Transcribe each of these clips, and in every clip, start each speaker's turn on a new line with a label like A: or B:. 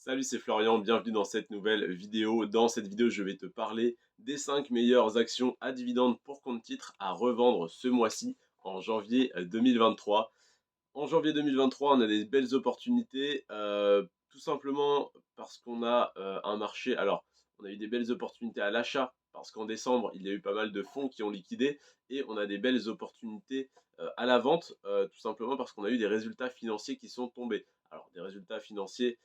A: Salut, c'est Florian, bienvenue dans cette nouvelle vidéo. Dans cette vidéo, je vais te parler des 5 meilleures actions à dividendes pour compte titre à revendre ce mois-ci en janvier 2023. En janvier 2023, on a des belles opportunités, tout simplement parce qu'on a un marché. Alors, on a eu des belles opportunités à l'achat parce qu'en décembre, il y a eu pas mal de fonds qui ont liquidé et on a des belles opportunités à la vente, tout simplement parce qu'on a eu des résultats financiers qui sont tombés. Alors, des résultats financiers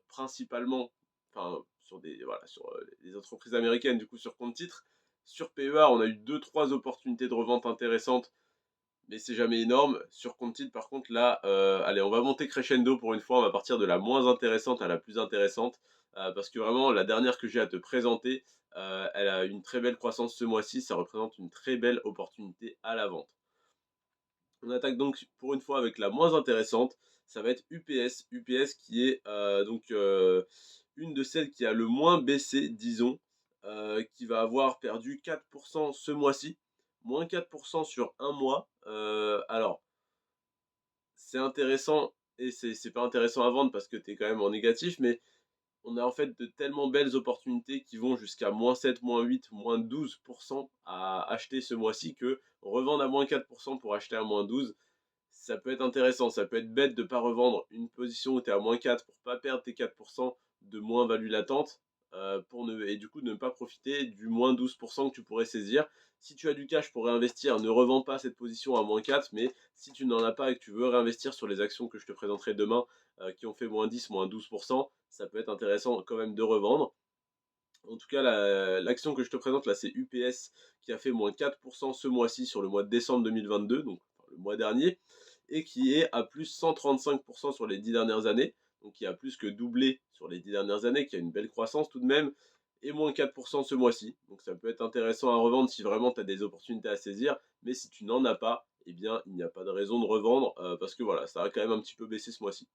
A: principalement, enfin, sur des, voilà, sur les entreprises américaines, du coup, sur compte titre. Sur PEA, on a eu deux trois opportunités de revente intéressantes mais c'est jamais énorme. Sur compte titre, par contre, là, allez, on va monter crescendo pour une fois. On va partir de la moins intéressante à la plus intéressante. Parce que vraiment, la dernière que j'ai à te présenter, elle a une très belle croissance ce mois-ci. Ça représente une très belle opportunité à la vente. On attaque donc pour une fois avec la moins intéressante. Ça va être UPS. UPS qui est une de celles qui a le moins baissé, disons, qui va avoir perdu 4% ce mois-ci, moins 4% sur un mois. Alors, c'est intéressant et c'est pas intéressant à vendre parce que tu es quand même en négatif, mais on a en fait de tellement belles opportunités qui vont jusqu'à -7, -8, -12% à acheter ce mois-ci que revendre à -4% pour acheter à -12, ça peut être intéressant. Ça peut être bête de ne pas revendre une position où tu es à -4 pour pas perdre tes 4% de moins-value latente et du coup de ne pas profiter du -12% que tu pourrais saisir. Si tu as du cash pour réinvestir, ne revends pas cette position à -4, mais si tu n'en as pas et que tu veux réinvestir sur les actions que je te présenterai demain qui ont fait -10, -12%, ça peut être intéressant quand même de revendre. En tout cas, l'action que je te présente là, c'est UPS qui a fait -4% ce mois-ci sur le mois de décembre 2022, donc le mois dernier, et qui est à plus 135% sur les 10 dernières années, donc qui a plus que doublé sur les 10 dernières années, qui a une belle croissance tout de même, et -4% ce mois-ci. Donc ça peut être intéressant à revendre si vraiment tu as des opportunités à saisir, mais si tu n'en as pas, eh bien il n'y a pas de raison de revendre, parce que voilà, ça a quand même un petit peu baissé ce mois-ci.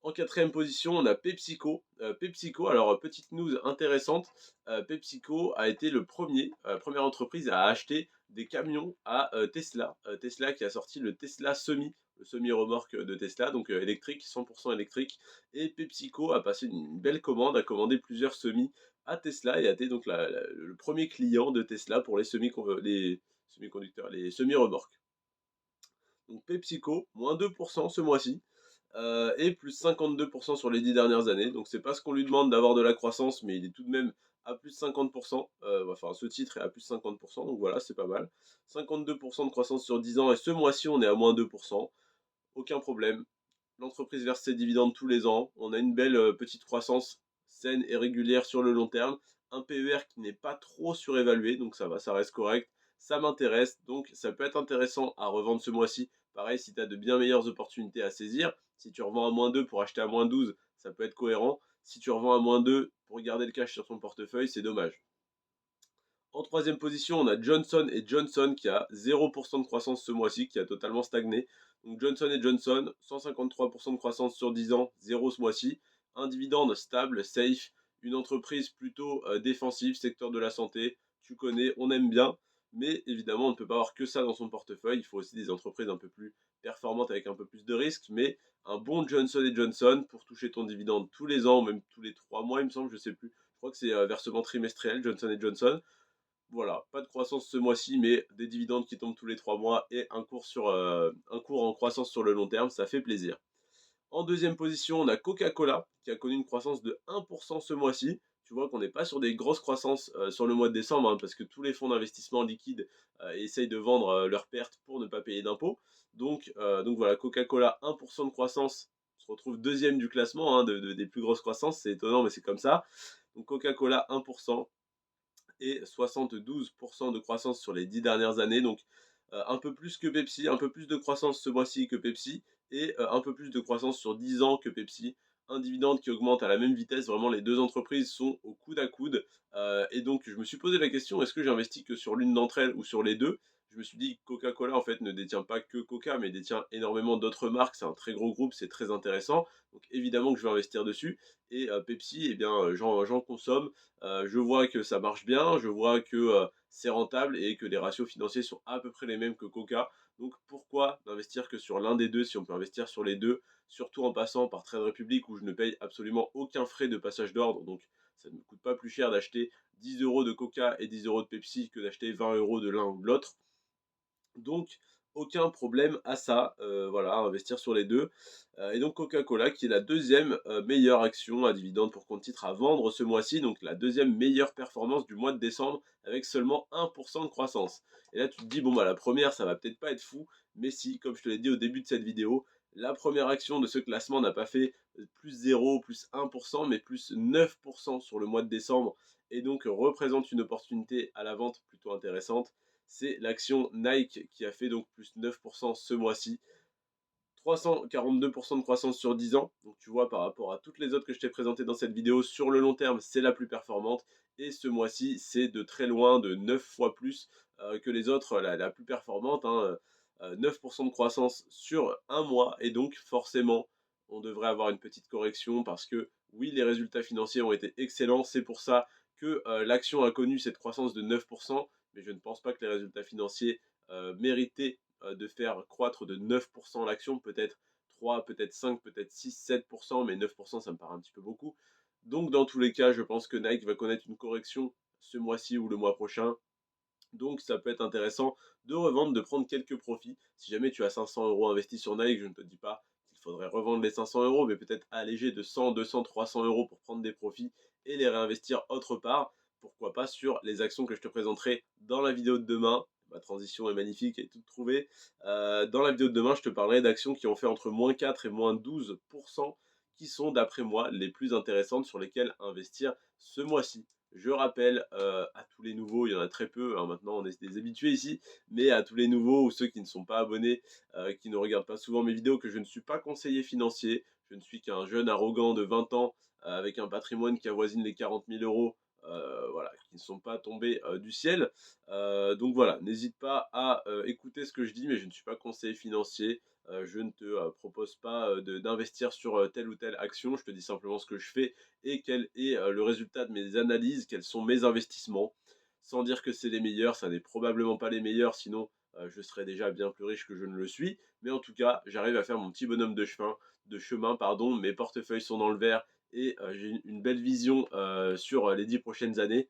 A: En quatrième position, on a PepsiCo. PepsiCo, alors petite news intéressante, PepsiCo a été première entreprise à acheter des camions à Tesla. Tesla qui a sorti le Tesla Semi, le semi-remorque de Tesla, donc électrique, 100% électrique. Et PepsiCo a passé une belle commande, a commandé plusieurs semis à Tesla et a été donc le premier client de Tesla pour les semi-conducteurs, les semi-remorques. Donc PepsiCo, moins 2% ce mois-ci et plus 52% sur les 10 dernières années. Donc c'est pas ce qu'on lui demande d'avoir de la croissance, mais il est tout de même à plus de 50%. Enfin, ce titre est à plus de 50%, donc voilà, c'est pas mal. 52% de croissance sur 10 ans, et ce mois-ci, on est à moins 2%. Aucun problème. L'entreprise verse ses dividendes tous les ans. On a une belle petite croissance saine et régulière sur le long terme. Un PER qui n'est pas trop surévalué, donc ça va, ça reste correct. Ça m'intéresse, donc ça peut être intéressant à revendre ce mois-ci. Pareil, si tu as de bien meilleures opportunités à saisir, si tu revends à -2 pour acheter à -12, ça peut être cohérent. Si tu revends à -2 pour garder le cash sur ton portefeuille, c'est dommage. En troisième position, on a Johnson Johnson qui a 0% de croissance ce mois-ci, qui a totalement stagné. Donc Johnson Johnson, 153% de croissance sur 10 ans, 0 ce mois-ci. Un dividende stable, safe, une entreprise plutôt défensive, secteur de la santé, tu connais, on aime bien. Mais évidemment, on ne peut pas avoir que ça dans son portefeuille. Il faut aussi des entreprises un peu plus performantes avec un peu plus de risques. Mais un bon Johnson Johnson pour toucher ton dividende tous les ans, même tous les 3 mois, il me semble, je ne sais plus. Je crois que c'est versement trimestriel, Johnson Johnson. Voilà, pas de croissance ce mois-ci, mais des dividendes qui tombent tous les 3 mois et un cours en croissance sur le long terme, ça fait plaisir. En deuxième position, on a Coca-Cola qui a connu une croissance de 1% ce mois-ci. Tu vois qu'on n'est pas sur des grosses croissances sur le mois de décembre, hein, parce que tous les fonds d'investissement liquides essayent de vendre leurs pertes pour ne pas payer d'impôts. Donc voilà, Coca-Cola 1% de croissance, on se retrouve deuxième du classement, hein, des plus grosses croissances. C'est étonnant, mais c'est comme ça. Donc Coca-Cola 1%, et 72% de croissance sur les 10 dernières années. Donc un peu plus que Pepsi, un peu plus de croissance ce mois-ci que Pepsi et un peu plus de croissance sur 10 ans que Pepsi. Un dividende qui augmente à la même vitesse. Vraiment, les deux entreprises sont au coude à coude. Et donc, je me suis posé la question, est-ce que j'investis que sur l'une d'entre elles ou sur les deux? je me suis dit que Coca-Cola en fait ne détient pas que Coca, mais détient énormément d'autres marques. C'est un très gros groupe, c'est très intéressant. Donc évidemment que je vais investir dessus. Et Pepsi, eh bien, j'en consomme. Je vois que ça marche bien, je vois que c'est rentable et que les ratios financiers sont à peu près les mêmes que Coca. Donc pourquoi n'investir que sur l'un des deux si on peut investir sur les deux, surtout en passant par Trade Republic où je ne paye absolument aucun frais de passage d'ordre. Donc ça ne me coûte pas plus cher d'acheter 10 euros de Coca et 10 euros de Pepsi que d'acheter 20 euros de l'un ou de l'autre. Donc, aucun problème à ça, voilà, à investir sur les deux. Et donc Coca-Cola qui est la deuxième meilleure action à dividende pour compte titre à vendre ce mois-ci, donc la deuxième meilleure performance du mois de décembre avec seulement 1% de croissance. Et là tu te dis, bon bah la première ça va peut-être pas être fou, mais si, comme je te l'ai dit au début de cette vidéo, la première action de ce classement n'a pas fait plus 0, plus 1%, mais plus 9% sur le mois de décembre, et donc représente une opportunité à la vente plutôt intéressante. C'est l'action Nike qui a fait donc plus 9% ce mois-ci. 342% de croissance sur 10 ans. Donc tu vois, par rapport à toutes les autres que je t'ai présentées dans cette vidéo, sur le long terme, c'est la plus performante. Et ce mois-ci, c'est de très loin de 9 fois plus que les autres, la plus performante. 9% de croissance sur un mois. Et donc forcément, on devrait avoir une petite correction parce que oui, les résultats financiers ont été excellents. C'est pour ça que l'action a connu cette croissance de 9%. Mais je ne pense pas que les résultats financiers méritaient de faire croître de 9% l'action, peut-être 3, peut-être 5, peut-être 6, 7%, mais 9% ça me paraît un petit peu beaucoup. Donc dans tous les cas, je pense que Nike va connaître une correction ce mois-ci ou le mois prochain. Donc ça peut être intéressant de revendre, de prendre quelques profits. Si jamais tu as 500 euros investis sur Nike, je ne te dis pas qu'il faudrait revendre les 500 euros, mais peut-être alléger de 100, 200, 300 euros pour prendre des profits et les réinvestir autre part. Pourquoi pas sur les actions que je te présenterai dans la vidéo de demain. Ma transition est magnifique et toute trouvée. Dans la vidéo de demain, je te parlerai d'actions qui ont fait entre moins 4 et moins 12%, qui sont d'après moi les plus intéressantes sur lesquelles investir ce mois-ci. Je rappelle à tous les nouveaux, il y en a très peu, hein, maintenant on est des habitués ici, mais à tous les nouveaux ou ceux qui ne sont pas abonnés, qui ne regardent pas souvent mes vidéos, que je ne suis pas conseiller financier, je ne suis qu'un jeune arrogant de 20 ans avec un patrimoine qui avoisine les 40 000 euros, voilà, qui ne sont pas tombés du ciel. Donc voilà, n'hésite pas à écouter ce que je dis, mais je ne suis pas conseiller financier. Je ne te propose pas d'investir sur telle ou telle action, je te dis simplement ce que je fais et quel est le résultat de mes analyses, quels sont mes investissements. Sans dire que c'est les meilleurs, ça n'est probablement pas les meilleurs, sinon je serais déjà bien plus riche que je ne le suis. Mais en tout cas, j'arrive à faire mon petit bonhomme de chemin, pardon. Mes portefeuilles sont dans le vert et j'ai une belle vision sur les 10 prochaines années.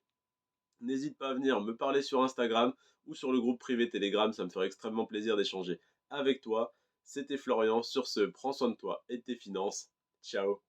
A: N'hésite pas à venir me parler sur Instagram ou sur le groupe privé Telegram, ça me ferait extrêmement plaisir d'échanger avec toi. C'était Florian, sur ce, prends soin de toi et de tes finances. Ciao.